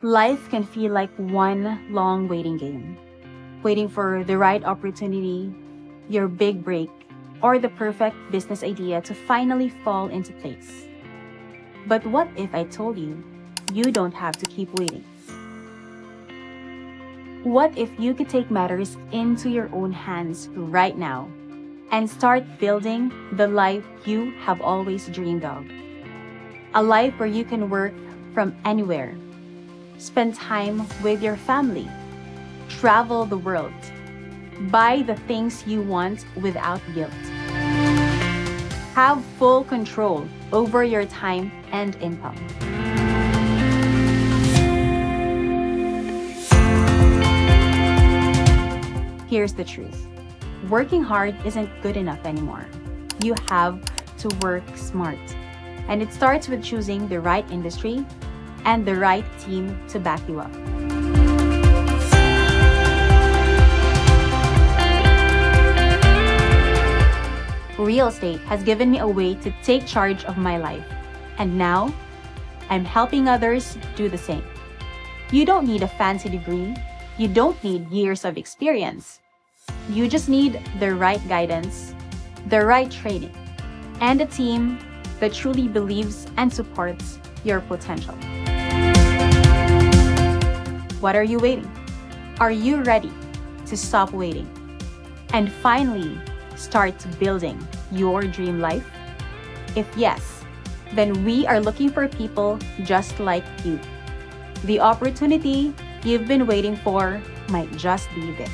Life can feel like one long waiting game, waiting for the right opportunity, your big break, or the perfect business idea to finally fall into place. But what if I told you, you don't have to keep waiting? What if you could take matters into your own hands right now and start building the life you have always dreamed of? A life where you can work from anywhere, spend time with your family, travel the world, buy the things you want without guilt. Have full control over your time and income. Here's the truth. Working hard isn't good enough anymore. You have to work smart. And it starts with choosing the right industry and the right team to back you up. Real estate has given me a way to take charge of my life. And now, I'm helping others do the same. You don't need a fancy degree. You don't need years of experience. You just need the right guidance, the right training, and a team that truly believes and supports your potential. What are you waiting? Are you ready to stop waiting and finally start building your dream life? If yes, then we are looking for people just like you. The opportunity you've been waiting for might just be this.